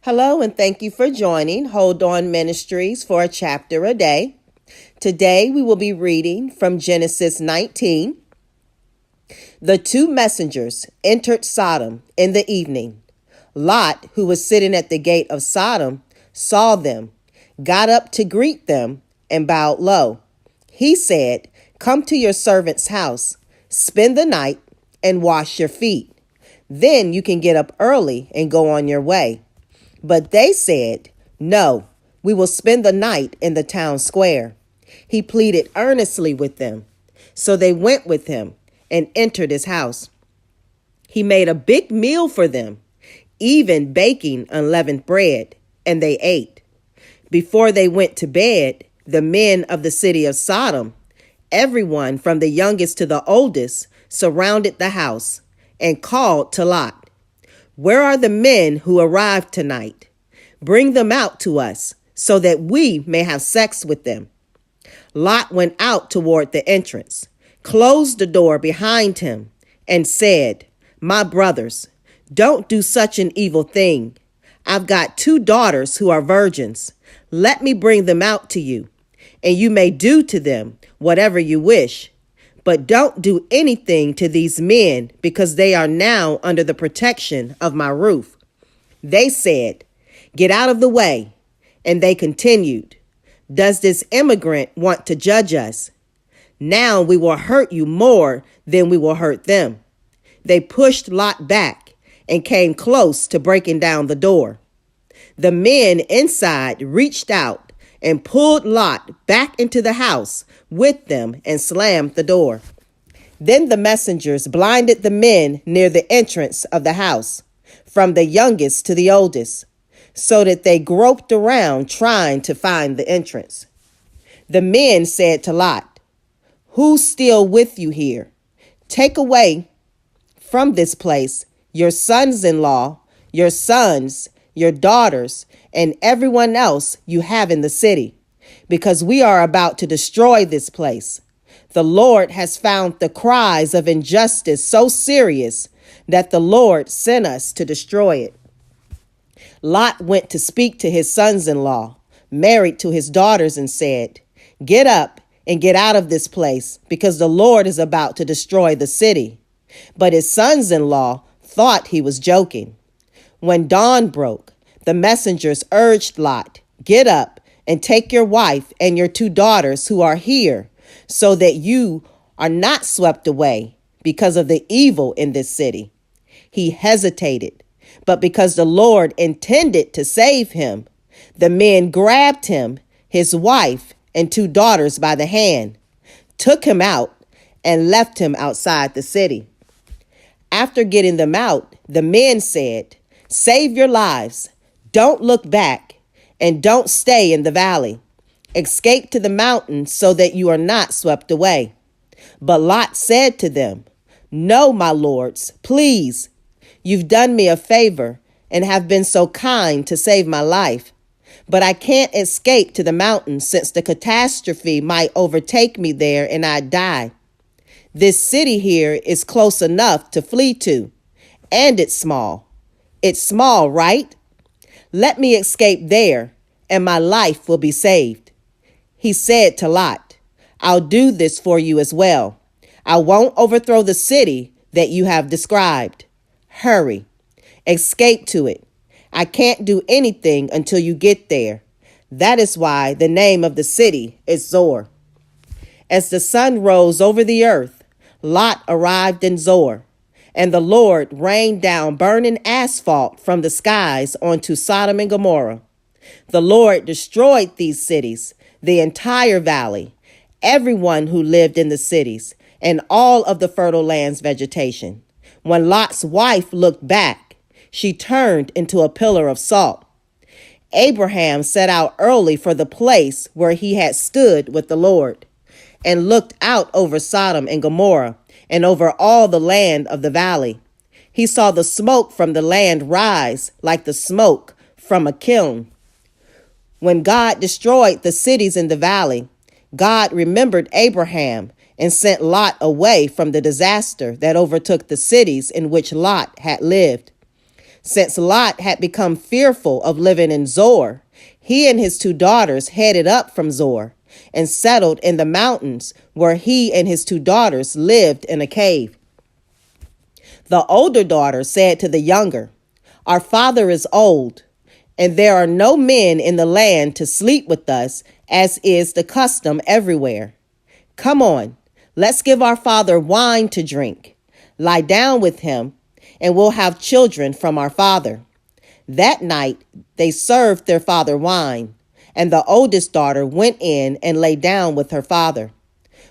Hello, and thank you for joining Hold On Ministries for a chapter a day. Today we will be reading from Genesis 19. The two messengers entered Sodom in the evening. Lot, who was sitting at the gate of Sodom, saw them, got up to greet them, and bowed low. He said, "Come to your servant's house, spend the night, and wash your feet. Then you can get up early and go on your way." But they said, "No, we will spend the night in the town square." He pleaded earnestly with them. So they went with him and entered his house. He made a big meal for them, even baking unleavened bread, and they ate. Before they went to bed, the men of the city of Sodom, everyone from the youngest to the oldest, surrounded the house and called to Lot. "Where are the men who arrived tonight? Bring them out to us so that we may have sex with them." Lot went out toward the entrance, closed the door behind him, and said, "My brothers, don't do such an evil thing. I've got 2 daughters who are virgins. Let me bring them out to you, and you may do to them whatever you wish. But don't do anything to these men, because they are now under the protection of my roof." They said, "Get out of the way." And they continued, "Does this immigrant want to judge us? Now we will hurt you more than we will hurt them." They pushed Lot back and came close to breaking down the door. The men inside reached out and pulled Lot back into the house with them and slammed the door. Then the messengers blinded the men near the entrance of the house, from the youngest to the oldest, so that they groped around trying to find the entrance. The men said to Lot, "Who's still with you here? Take away from this place your sons-in-law, your sons, your daughters, and everyone else you have in the city, because we are about to destroy this place. The Lord has found the cries of injustice so serious that the Lord sent us to destroy it." Lot went to speak to his sons-in-law, married to his daughters, and said, "Get up and get out of this place, because the Lord is about to destroy the city." But his sons-in-law thought he was joking. When dawn broke, the messengers urged Lot, "Get up and take your wife and your 2 daughters who are here, so that you are not swept away because of the evil in this city." He hesitated, but because the Lord intended to save him, the men grabbed him, his wife, and 2 daughters by the hand, took him out, and left him outside the city. After getting them out, the men said, "Save your lives. Don't look back, and don't stay in the valley. Escape to the mountains so that you are not swept away." But Lot said to them, "No, my lords, please. You've done me a favor and have been so kind to save my life. But I can't escape to the mountains, since the catastrophe might overtake me there and I'd die. This city here is close enough to flee to, and it's small. It's small, right? Let me escape there, and my life will be saved." He said to Lot, "I'll do this for you as well. I won't overthrow the city that you have described. Hurry, escape to it. I can't do anything until you get there. That is why the name of the city is Zoar." As the sun rose over the earth, Lot arrived in Zoar, and the Lord rained down burning asphalt from the skies onto Sodom and Gomorrah. The Lord destroyed these cities, the entire valley, everyone who lived in the cities, and all of the fertile land's vegetation. When Lot's wife looked back, she turned into a pillar of salt. Abraham set out early for the place where he had stood with the Lord, and looked out over Sodom and Gomorrah and over all the land of the valley. He saw the smoke from the land rise like the smoke from a kiln. When God destroyed the cities in the valley, God remembered Abraham and sent Lot away from the disaster that overtook the cities in which Lot had lived. Since Lot had become fearful of living in Zoar, he and his 2 daughters headed up from Zoar and settled in the mountains, where he and his 2 daughters lived in a cave. The older daughter said to the younger, "Our father is old, and there are no men in the land to sleep with us, as is the custom everywhere. Come on, let's give our father wine to drink. Lie down with him, and we'll have children from our father." That night they served their father wine, and the oldest daughter went in and lay down with her father,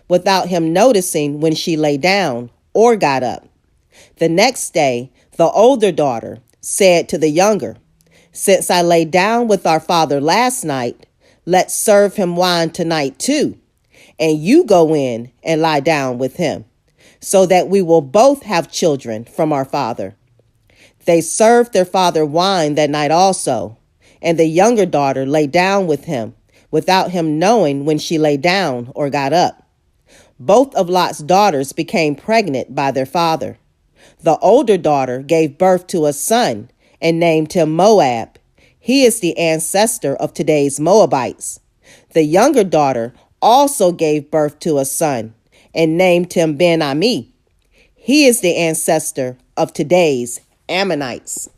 without him noticing when she lay down or got up. The next day the older daughter said to the younger, "Since I lay down with our father last night, let's serve him wine tonight too, and you go in and lie down with him, so that we will both have children from our father." They served their father wine that night also, and the younger daughter lay down with him, without him knowing when she lay down or got up. Both of Lot's daughters became pregnant by their father. The older daughter gave birth to a son and named him Moab. He is the ancestor of today's Moabites. The younger daughter also gave birth to a son and named him Ben-Ami. He is the ancestor of today's Ammonites.